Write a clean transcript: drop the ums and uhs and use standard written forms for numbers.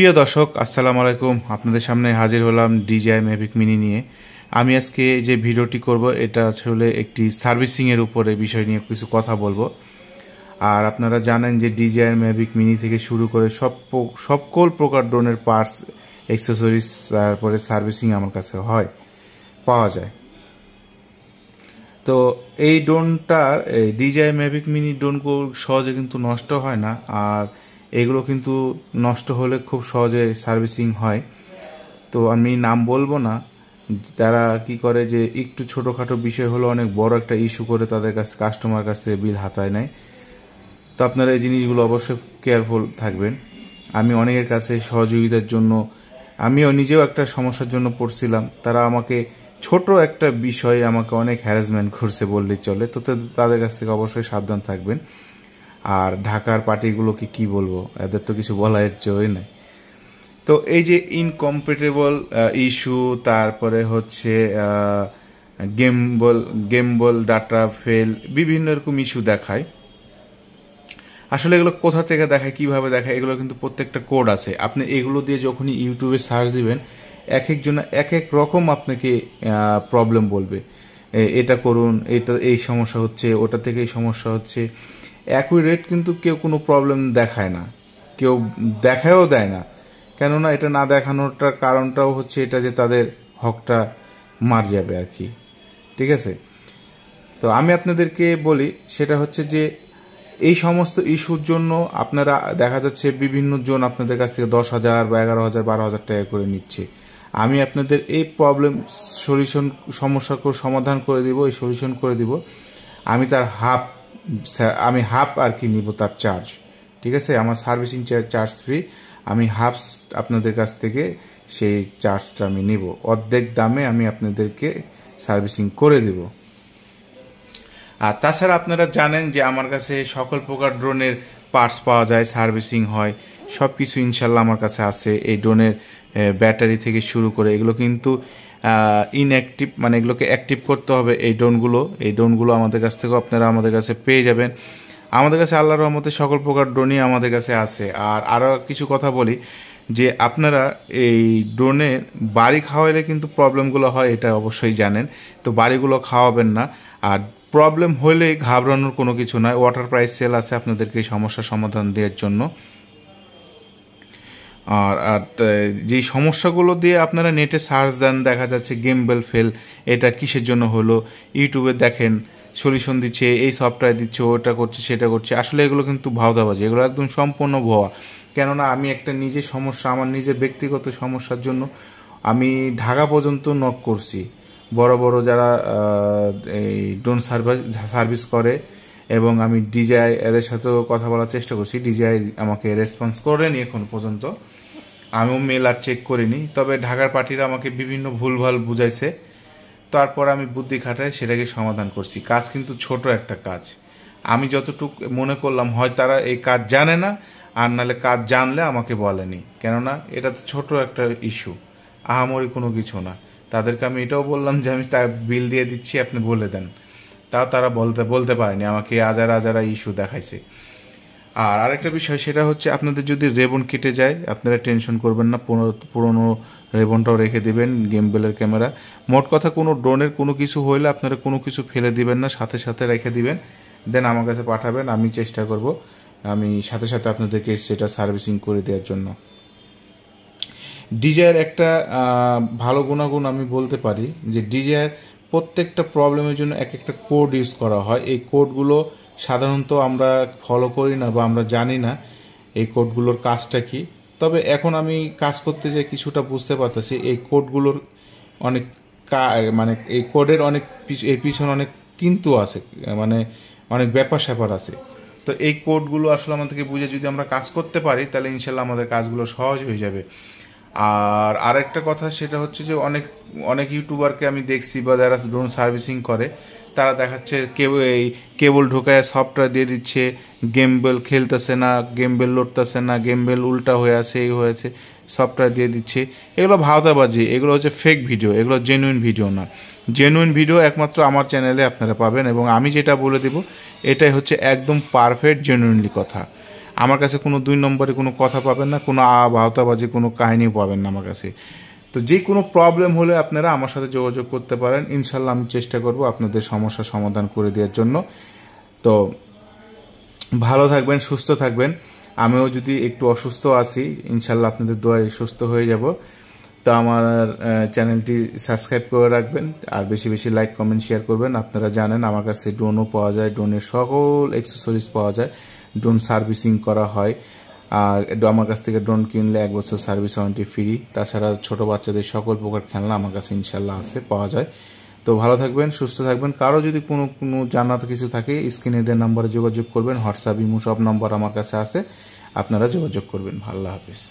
প্রিয় দর্শক আসসালামু আলাইকুম। আপনাদের সামনে হাজির হলাম DJI Mavic Mini নিয়ে। আমি আজকে যে ভিডিওটি করব এটা আসলে একটি সার্ভিসিংয়ের উপরে বিষয় নিয়ে কিছু কথা বলবো। আর আপনারা জানেন যে DJI Mavic Mini থেকে শুরু করে সকল প্রকার ড্রোনের পার্টস, অ্যাক্সেসরিজ, তারপরে সার্ভিসিং আমার কাছে পাওয়া যায়। তো এই ড্রোনটার DJI Mavic Mini ড্রোনগুলো সহজে কিন্তু নষ্ট হয় না, আর এগুলো কিন্তু নষ্ট হলে খুব সহজে সার্ভিসিং হয়। তো আমি নাম বলবো না, তারা কি করে যে একটু ছোটোখাটো বিষয় হলো অনেক বড় একটা ইস্যু করে তাদের কাস্টমার কাছ থেকে বিল হাতায় নেয়। তো আপনারা এই জিনিসগুলো অবশ্যই কেয়ারফুল থাকবেন। আমি অনেকের কাছে সহযোগিতার জন্য, আমিও নিজেও একটা সমস্যার জন্য পড়ছিলাম। তারা আমাকে ছোট একটা বিষয়ে আমাকে অনেক হ্যারাসমেন্ট করছে বললেই চলে। তো তাদের কাছ থেকে অবশ্যই সাবধান থাকবেন। আর ঢাকার পার্টিগুলোকে কি বলবো, এদের তো কিছু বলার জয় নাই। তো এই যে ইনকম্প্যাটেবল ইস্যু, তারপরে হচ্ছে গেমবল ডাটা ফেল, বিভিন্ন রকম ইস্যু দেখায়। আসলে এগুলো কোথা থেকে দেখায়, কিভাবে দেখায়, এগুলো কিন্তু প্রত্যেকটা কোড আছে। আপনি এগুলো দিয়ে যখনই ইউটিউবে সার্চ দিবেন, এক একজন এক এক রকম আপনাকে প্রবলেম বলবে। এটা করুন, এটা এই সমস্যা হচ্ছে, ওটা থেকে এই সমস্যা হচ্ছে। অ্যাকুরেট কিন্তু কেউ কোনো প্রবলেম দেখায় না, কেউ দেখায়ও দেয় না। কেননা এটা না দেখানোটার কারণটাও হচ্ছে এটা যে তাদের হকটা মার যাবে আর কি। ঠিক আছে? তো আমি আপনাদেরকে বলি, সেটা হচ্ছে যে এই সমস্ত ইস্যুর জন্য আপনারা দেখা যাচ্ছে বিভিন্ন জন আপনাদের কাছ থেকে 10,000 বা 11,000 12,000 টাকা করে নিচ্ছে। আমি আপনাদের এই প্রবলেম সমস্যাকে সমাধান করে দিব, এই সলিউশন করে দিব। আমি তার হাফ আর কি নিব তার চার্জ। ঠিক আছে? আমার সার্ভিসিং চার্জ ফ্রি। আমি হাফ আপনাদের কাছ থেকে সেই চার্জটা আমি নিব, অর্ধেক দামে আমি আপনাদেরকে সার্ভিসিং করে দেব। আর তাছাড়া আপনারা জানেন যে আমার কাছে সকল প্রকার ড্রোনের পার্টস পাওয়া যায়, সার্ভিসিং হয়, সব কিছু ইনশাল্লাহ আমার কাছে আছে। এই ড্রোনের ব্যাটারি থেকে শুরু করে এগুলো কিন্তু ইনঅ্যাক্টিভ, মানে এগুলোকে অ্যাক্টিভ করতে হবে। এই ড্রোনগুলো আমাদের কাছ থেকেও আপনারা আমাদের কাছে পেয়ে যাবেন। আমাদের কাছে আল্লাহর রহমতে সকল প্রকার ড্রোনই আমাদের কাছে আছে। আর আরও কিছু কথা বলি যে আপনারা এই ড্রোনে বাড়ি খাওয়াইলে কিন্তু প্রবলেমগুলো হয়, এটা অবশ্যই জানেন। তো বাড়িগুলো খাওয়াবেন না। আর প্রবলেম হলেই ঘাবড়ানোর কোনো কিছু নয়, ওয়াটার প্রাইস সেল আছে আপনাদেরকে এই সমস্যার সমাধান দেওয়ার জন্য। আর যেই সমস্যাগুলো দিয়ে আপনারা নেটে সার্চ দেন, দেখা যাচ্ছে গেমবেল ফেল, এটা কিসের জন্য হলো, ইউটিউবে দেখেন সলিউশন দিচ্ছে, এই সফটওয়্যার দিচ্ছে, ওটা করছে, সেটা করছে। আসলে এগুলো কিন্তু ভাওতাবাজি, এগুলো একদম সম্পূর্ণ ভুয়া। কেননা আমি একটা নিজের সমস্যা, আমার নিজের ব্যক্তিগত সমস্যার জন্য আমি ঢাকা পর্যন্ত নক করছি। বড় বড় যারা এই ড্রোন সার্ভিস করে, এবং আমি DJI এদের সাথেও কথা বলার চেষ্টা করছি। DJI আমাকে রেসপন্স করেনি এখন পর্যন্ত, আমিও মেল আর চেক করিনি। তবে ঢাকার পার্টিরা আমাকে বিভিন্ন ভুলভাল বুঝাইছে, তারপর আমি বুদ্ধি খাটাই সেটাকে সমাধান করছি। কাজ কিন্তু ছোট একটা কাজ। আমি যতটুকু মনে করলাম, হয় তারা এই কাজ জানে না, আর নাহলে কাজ জানলে আমাকে বলেনি। কেননা এটা তো ছোট একটা ইস্যু, আহামরি কোনো কিছু না। তাদেরকে আমি এটাও বললাম যে আমি তার বিল দিয়ে দিচ্ছি, আপনি বলে দেন। তাও তারা বলতে পারেনি, আমাকে হাজারা ইস্যু দেখাইছে। আর আরেকটা বিষয়, সেটা হচ্ছে আপনাদের যদি রেবন কেটে যায়, আপনারা টেনশন করবেন না, পুরোনো রেবনটাও রেখে দিবেন, গেমবেলের ক্যামেরা। মোট কথা, কোনো ড্রোনের কোনো কিছু হইলে আপনারা কোনো কিছু ফেলে দিবেন না, সাথে সাথে রেখে দিবেন, দেন আমার কাছে পাঠাবেন। আমি চেষ্টা করব আমি সাথে সাথে আপনাদেরকে সেটা সার্ভিসিং করে দেওয়ার জন্য। DJI একটা ভালো গুণাগুণ আমি বলতে পারি যে DJI প্রত্যেকটা প্রবলেমের জন্য এক একটা কোড ইউজ করা হয়। এই কোডগুলো সাধারণত আমরা ফলো করি না বা আমরা জানি না এই কোডগুলোর কাজটা কি। তবে এখন আমি কাজ করতে যাই কিছুটা বুঝতে পারতেছি এই কোডগুলোর অনেক মানে এই কোডের অনেক এর পিছনে অনেক কিন্তু আছে, মানে অনেক ব্যাপার স্যাপার আছে। তো এই কোডগুলো আসলে আমাদেরকে বুঝে যদি আমরা কাজ করতে পারি, তাহলে ইনশাল্লাহ আমাদের কাজগুলো সহজ হয়ে যাবে। আর আরেকটা কথা, সেটা হচ্ছে যে অনেক ইউটিউবারকে আমি দেখছি বা যারা ড্রোন সার্ভিসিং করে, তারা দেখাচ্ছে কেবল ঢোকায় সফটওয়্যার দিয়ে দিচ্ছে, গেমবেল খেলতেছে না, গেমবেল লড়তেছে না, গেমবেল উল্টা হয়ে আছে, এই হয়েছে, সফটওয়্যার দিয়ে দিচ্ছে। এগুলো ভাওতাবাজি, এগুলো হচ্ছে ফেক ভিডিও, এগুলো জেনুইন ভিডিও না। জেনুইন ভিডিও একমাত্র আমার চ্যানেলে আপনারা পাবেন, এবং আমি যেটা বলে দেব এটাই হচ্ছে একদম পারফেক্ট জেনুইনলি কথা। আমার কাছে কোনো 2 নম্বরে কোনো কথা পাবেন না, কোনো ভাওতাবাজি কোনো কাহিনীও পাবেন না আমার কাছে। তো যে কোনো প্রবলেম হলে আপনারা আমার সাথে যোগাযোগ করতে পারেন, ইনশাল্লাহ আমি চেষ্টা করব আপনাদের সমস্যার সমাধান করে দেওয়ার জন্য। তো ভালো থাকবেন, সুস্থ থাকবেন। আমিও যদি একটু অসুস্থ আছি, ইনশাল্লাহ আপনাদের দোয়ায় সুস্থ হয়ে যাব। তো আমার চ্যানেলটি সাবস্ক্রাইব করে রাখবেন, আর বেশি বেশি লাইক কমেন্ট শেয়ার করবেন। আপনারা জানেন আমার কাছে ড্রোনও পাওয়া যায়, ড্রোনের সকল অ্যাক্সেসরিজ পাওয়া যায়, ড্রোন সার্ভিসিং করা হয়। আর আমার কাছ থেকে ড্রোন কিনলে 1 বছর সার্ভিস ওয়ারেন্টি ফ্রি। তাছাড়া ছোট বাচ্চাদের সকল প্রকার খেলনা আমার কাছে ইনশাল্লাহ আছে, পাওয়া যায়। তো ভালো থাকবেন, সুস্থ থাকবেন। কারো যদি কোনো জানার কিছু থাকে স্ক্রিনে দেওয়া নাম্বারে যোগাযোগ করবেন, হোয়াটসঅ্যাপ ইমো সব নাম্বার আমার কাছে আছে, আপনারা যোগাযোগ করবেন। আল্লাহ হাফেজ।